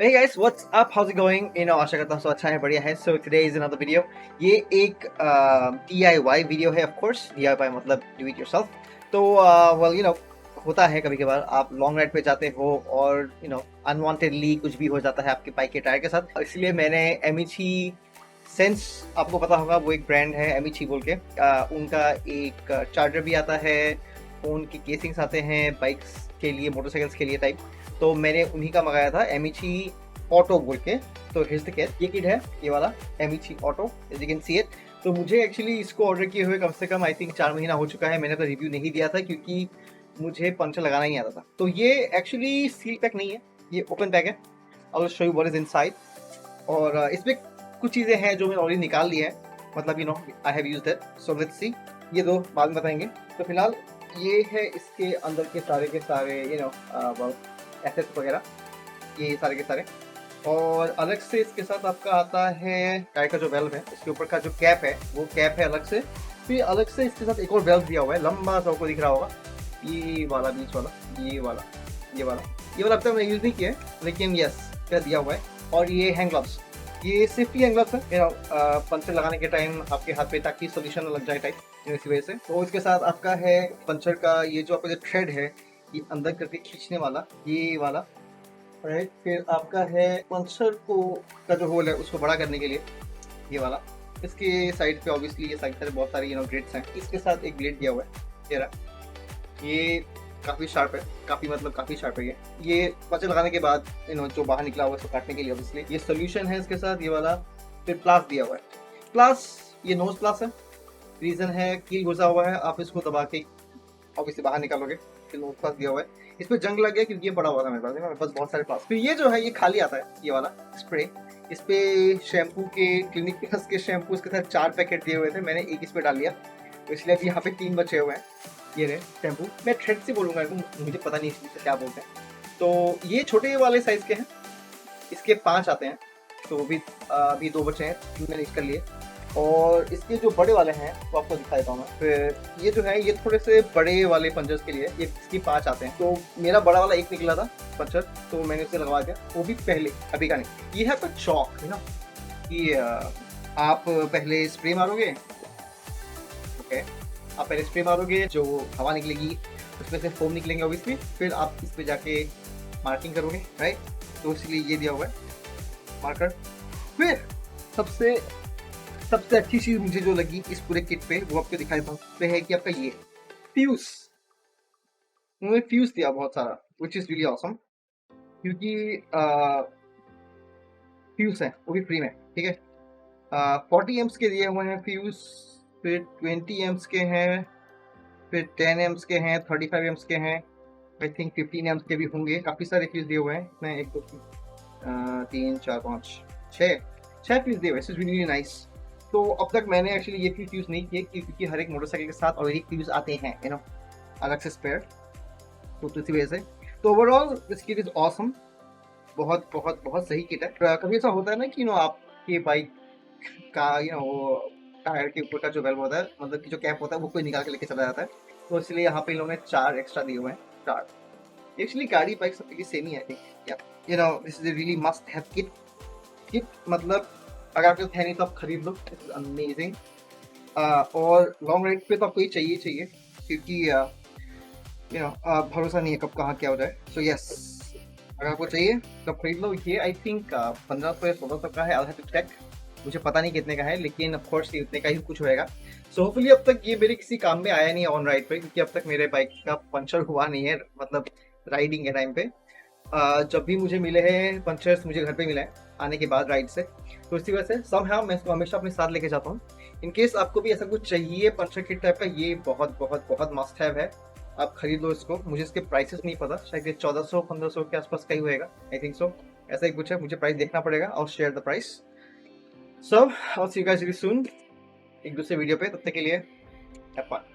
Hey guys, what's up? How's it going? आशा करता हूँ सब अच्छा है, बढ़िया है. So today is another video. ये एक DIY वीडियो है, of course. DIY मतलब do it yourself. तो होता है कभी कभार आप लॉन्ग राइड पे जाते हो और अनवांटेडली कुछ भी हो जाता है आपके बाइक के टायर के साथ. इसलिए मैंने एमिची सेंस, आपको पता होगा वो एक ब्रांड है एमिची बोल के. उनका एक चार्जर भी आता है, फ़ोन के केसिंग्स आते हैं बाइक्स के लिए, मोटरसाइकिल्स के लिए टाइप. तो मैंने उन्हीं का मंगाया था, एमिची ऑटो बोल के. तो हियर्स द केस, ये किट है, ये वाला एमिची auto, as you can see it. तो मुझे एक्चुअली इसको ऑर्डर किए हुए कम से कम आई थिंक 4 महीना हो चुका है. मैंने तो रिव्यू नहीं दिया था क्योंकि मुझे पंचर लगाना ही आता था. तो ये एक्चुअली सील पैक नहीं है, ये ओपन पैक है. I will show you what is inside. और इसमें कुछ चीज़ें हैं जो मैंने ऑलरेडी निकाल ली है, मतलब I have used it. So let's see, ये दो बाद में बताएंगे. तो फिलहाल ये है इसके अंदर के सारे एसेट्स वगैरह, ये सारे के सारे. और अलग से इसके साथ आपका आता है टायर का जो वेल्व है, इसके ऊपर का जो कैप है वो कैप है अलग से. फिर अलग से इसके साथ एक और वेल्व दिया हुआ है, लंबा सा, आपको दिख रहा होगा, ये वाला बीच वाला, ये वाला अब तक मैंने यूज़ नहीं किया है, लेकिन यस क्या दिया हुआ है. और ये हैंड ग्लव्स, ये सेफ्टी हैंड ग्लव्स है, पंचर लगाने के टाइम आपके हाथ पे ताकि सोल्यूशन लग जाए टाइप, इसी वजह से. तो इसके साथ आपका है पंचर का ये जो आपका जो थ्रेड है, ये अंदर करके खींचने वाला, ये वाला राइट. फिर आपका है पंचर को का जो होल है उसको बड़ा करने के लिए, ये वाला. इसके साइड पे ऑब्वियसली ये साइड बहुत सारी ग्रेड्स हैं. इसके साथ एक ग्रेड दिया हुआ है, ये रहा. ये काफ़ी शार्प है, काफ़ी शार्प है. ये पंचर लगाने के बाद जो बाहर निकला हुआ है उसको काटने के लिए ऑब्वियसली. ये सोल्यूशन है इसके साथ, ये वाला. फिर प्लास दिया हुआ है. प्लास ये नोज प्लास है, रीज़न है कील घुसा हुआ है, आप इसको दबा के ऑब्वियसली बाहर निकालोगे. फिर नोज प्लास दिया हुआ है. इस पर जंग लग गया क्योंकि ये बड़ा हुआ था मेरे पास बहुत सारे प्लास. फिर ये जो है ये खाली आता है, ये वाला स्प्रे. इस पे शैम्पू के, क्लिनिक प्लस के शैम्पू के साथ 4 पैकेट दिए हुए थे, मैंने एक इस पे डाल लिया. तो इसलिए अभी यहाँ पे 3 बचे हुए हैं. ये रहे शैम्पू, मैं थ्रेड से बोलूँगा इनको, मुझे पता नहीं इससे क्या बोलते हैं. तो ये छोटे वाले साइज़ के हैं, इसके 5 आते हैं. तो अभी 2 बचे हैं, 3 मैंने यूज़ कर लिए. और इसके जो बड़े वाले हैं वो आपको दिखा देता हूँ मैं. फिर ये जो है ये थोड़े से बड़े वाले पंचर्स के लिए, ये इसकी 5 आते हैं. तो मेरा बड़ा वाला एक निकला था पंचर, तो मैंने उसे लगवा दिया, वो भी पहले, अभी का नहीं. ये है आपका चौक, है ना, कि आप पहले स्प्रे मारोगे. ओके, आप पहले स्प्रे मारोगे, जो हवा निकलेगी उसमें से फोम निकलेंगे ऑब्वियसली. फिर आप इस पर जाके मार्किंग करोगे, राइट. तो इसलिए ये दिया हुआ है मार्कर. फिर सबसे अच्छी चीज़ मुझे जो लगी इस पूरे किट पे, वो आपको दिखाई देता हूँ, तो है कि आपका ये फ्यूज. उन्होंने फ्यूज दिया बहुत सारा, विच इज़ रियली ऑसम. क्योंकि फ्यूज है वो भी फ्री में, ठीक है. 40 एम्स के दिए हुए हैं फ्यूज. फिर 20 एम्स के हैं, फिर 10 एम्स के हैं, 35 एम्स के हैं, आई थिंक 15 एम्स के भी होंगे. काफ़ी सारे फ्यूज दिए हुए हैं. इसमें 1 2 3 4 5 6 फ्यूज दिए हुए. It's really nice. तो अब तक मैंने एक्चुअली ये फ्यूज यूज़ नहीं किए क्योंकि हर एक मोटरसाइकिल के साथ ऑलरेडी फ्यूज आते हैं, अलग से स्पेयर. तो इसी वजह से. तो overall this kit is awesome. बहुत बहुत बहुत सही किट है. कभी ऐसा होता है ना कि आपकी बाइक का वो टायर के ऊपर का जो वेल्व होता है, मतलब कि जो कैप होता है, वो कोई निकाल के लेके चला जाता है. तो इसलिए यहाँ पे इन लोगों ने 4 एक्स्ट्रा दिए हुए हैं. 4 एक्चुअली गाड़ी बाइक सबकी सेम ही है, this is really must have kit. मतलब अगर आपके पास है नहीं तो आप खरीद लो, इट्स अमेजिंग. और लॉन्ग राइड पे तो आपको ये चाहिए क्योंकि भरोसा नहीं है कब कहाँ क्या हो जाए. सो यस, अगर आपको चाहिए तो खरीद लो. ये आई थिंक 1500 या 1600 का है. आई हैव टू चेक, मुझे पता नहीं कितने का है, लेकिन ऑफ कोर्स ये उतने का ही कुछ होएगा. सो होपफुली अब तक ये मेरे किसी काम में आया नहीं है ऑन राइड पे, क्योंकि अब तक मेरे बाइक का पंचर हुआ नहीं है, मतलब राइडिंग के टाइम पे. जब भी मुझे मिले हैं पंचर्स, मुझे घर पे मिला है आने के बाद राइड से. तो इसी वजह से समहाउ मैं इसको हमेशा अपने साथ लेके जाता हूँ. इन केस आपको भी ऐसा कुछ चाहिए पंचर किट टाइप का, ये बहुत बहुत बहुत मस्ट हैव है. आप खरीद लो इसको. मुझे इसके प्राइसेस नहीं पता, शायद ये 1400-1500 के आसपास का ही होएगा, आई थिंक सो. ऐसा ही कुछ है, मुझे प्राइस देखना पड़ेगा. और share the price. So I will see you guys very soon एक दूसरे वीडियो पे. तब तक के लिए हैव फन.